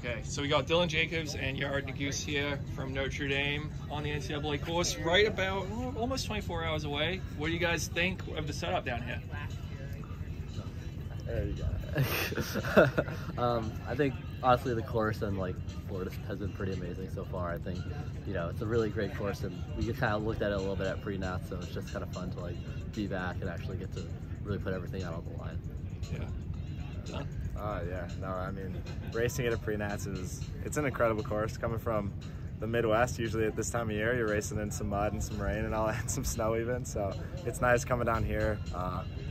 Okay, so we got Dylan Jacobs and Yared Nuguse here from Notre Dame on the NCAA course, right about almost 24 hours away. What do you guys think of the setup down here? There you go. I think honestly the course and like Florida has been pretty amazing so far. I think it's a really great course, and we kind of looked at it a little bit at pre-nat, so it's just kind of fun to like be back and actually get to really put everything out on the line. Yeah. Done? Yeah, no, I mean, racing it at pre-nats it's an incredible course. Coming from the Midwest, usually at this time of year, you're racing in some mud and some rain and all, and some snow even. So it's nice coming down here.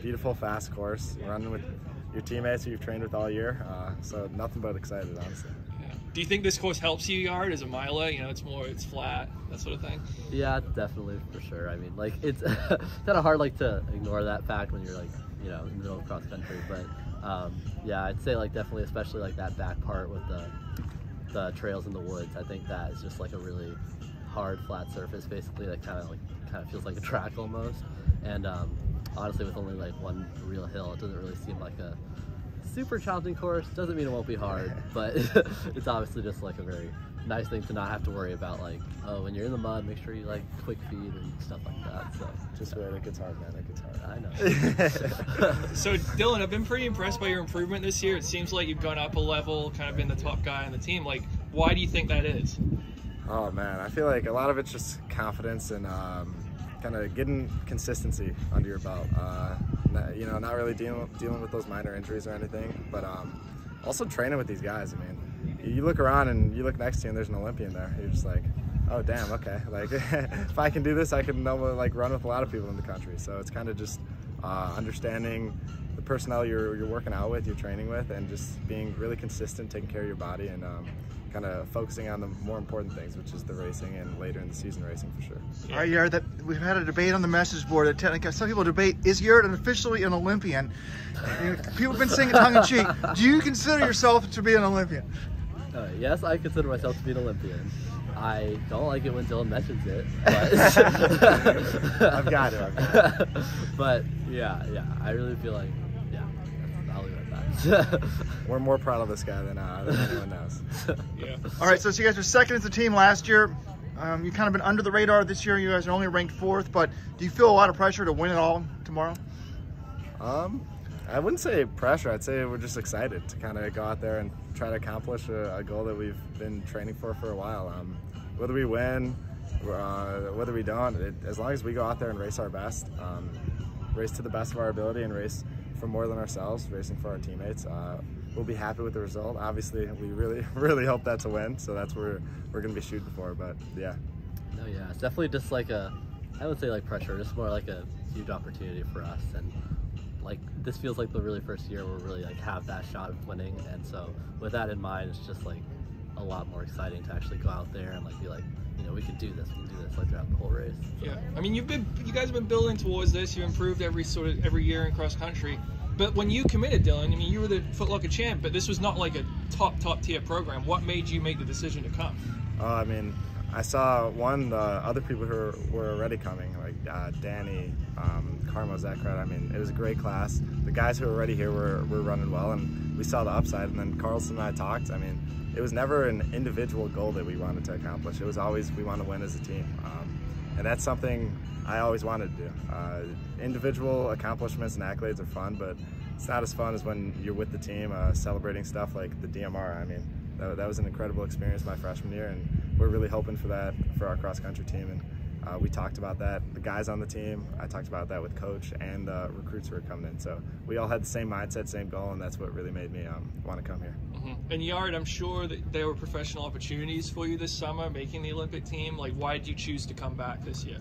Beautiful, fast course. You're running with your teammates who you've trained with all year. So nothing but excited, honestly. Yeah. Do you think this course helps you, Yared, as a miler? It's flat, that sort of thing. Yeah, definitely, for sure. I mean, like it's kind of hard like to ignore that fact when you're like in the middle of cross country, but. Yeah, I'd say like definitely, especially like that back part with the trails in the woods. I think that is just like a really hard flat surface, basically, that kind of feels like a track almost. And honestly, with only like one real hill, it doesn't really seem like a super challenging course. Doesn't mean it won't be hard, but it's obviously just like a very nice thing to not have to worry about, like, oh, when you're in the mud, make sure you like quick feed and stuff like that. So just wait, it gets hard, man. It gets hard. I know. So Dylan, I've been pretty impressed by your improvement this year. It seems like you've gone up a level, kind of been the top guy on the team. Like, why do you think that is? Oh man, I feel like a lot of it's just confidence and kind of getting consistency under your belt. Not really dealing with those minor injuries or anything, but also training with these guys. I mean, you look around and you look next to you and there's an Olympian there. You're just like, oh damn, okay. Like if I can do this, I can like run with a lot of people in the country. So it's kind of just understanding the personnel you're working out with, you're training with, and just being really consistent, taking care of your body, and kind of focusing on the more important things, which is the racing and later in the season racing for sure. Yeah. All right, Yared, we've had a debate on the message board that some people debate, is Yared officially an Olympian? People have been saying it tongue-in-cheek. Do you consider yourself to be an Olympian? Yes, I consider myself to be an Olympian. I don't like it when Dylan mentions it, but I've got it. But yeah, I really feel like, I'll leave it at that. We're more proud of this guy than anyone knows. Yeah. All right, so you guys were second as a team last year. You kind of been under the radar this year. You guys are only ranked 4th, but do you feel a lot of pressure to win it all tomorrow? I wouldn't say pressure. I'd say we're just excited to kind of go out there and try to accomplish a goal that we've been training for a while. Whether we win, whether we don't, as long as we go out there and race our best, race to the best of our ability, and race for more than ourselves, racing for our teammates, we'll be happy with the result. Obviously, we really hope that's a win, so that's what we're going to be shooting for. But yeah. No, yeah, it's definitely just like I would say like pressure, just more like a huge opportunity for us. And like this feels like the really first year where we really like have that shot of winning, and so with that in mind, it's just like a lot more exciting to actually go out there and like be like, we can do this like throughout the whole race. So. Yeah, I mean, you guys have been building towards this. You improved every year in cross country. But when you committed, Dylan, I mean, you were the Foot Locker champ, but this was not like a top tier program. What made you make the decision to come? I mean, I saw the other people who were already coming, like Danny, Carmo, Zekrat. I mean, it was a great class. The guys who were already here were running well, and we saw the upside. And then Carlson and I talked. I mean, it was never an individual goal that we wanted to accomplish. It was always we want to win as a team, and that's something I always wanted to do. Individual accomplishments and accolades are fun, but it's not as fun as when you're with the team celebrating stuff like the DMR. I mean, that was an incredible experience my freshman year, and we're really hoping for that for our cross-country team. And we talked about that, the guys on the team, I talked about that with coach and the recruits who were coming in. So we all had the same mindset, same goal, and that's what really made me want to come here. Mm-hmm. And Yared, I'm sure that there were professional opportunities for you this summer, making the Olympic team. Like, why did you choose to come back this year?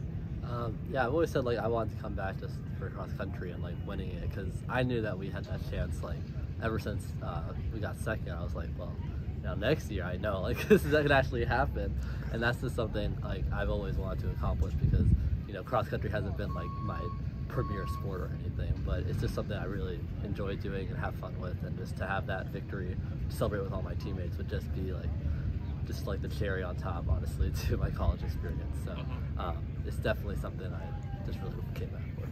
Yeah, I've always said like I wanted to come back just for cross country and like winning it, because I knew that we had that chance like ever since we got second. I was like, well, next year I know like this is gonna actually happen, and that's just something like I've always wanted to accomplish, because cross country hasn't been like my premier sport or anything, but it's just something I really enjoy doing and have fun with, and just to have that victory to celebrate with all my teammates would just be like the cherry on top, honestly, to my college experience. So it's definitely something I just really came back for.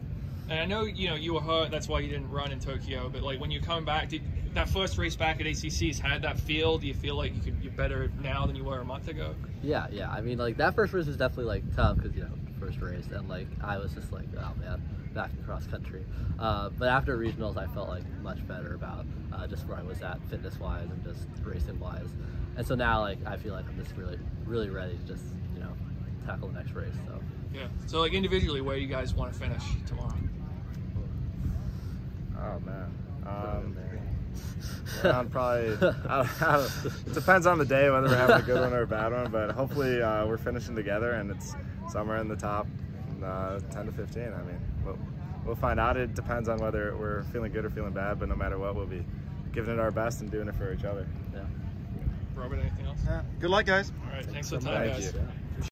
And I know, you know, you were hurt, that's why you didn't run in Tokyo, but like when you're coming back, that first race back at ACC's had that feel? Do you feel like you're better now than you were a month ago? Yeah. I mean, like that first race was definitely like tough because, you know, first race, and like I was just like, oh man, back in cross country. But after regionals, I felt like much better about just where I was at fitness wise and just racing wise. And so now, like, I feel like I'm just really ready to just, you know, tackle the next race. So yeah. So like individually, where do you guys want to finish tomorrow? Oh man. Around probably, it depends on the day whether we're having a good one or a bad one, but hopefully we're finishing together and it's somewhere in the top 10 to 15. I mean, we'll find out. It depends on whether we're feeling good or feeling bad, but no matter what, we'll be giving it our best and doing it for each other. yeah. Robert, anything else? Yeah. Good luck, guys. All right, thanks for the time, Thank guys. you.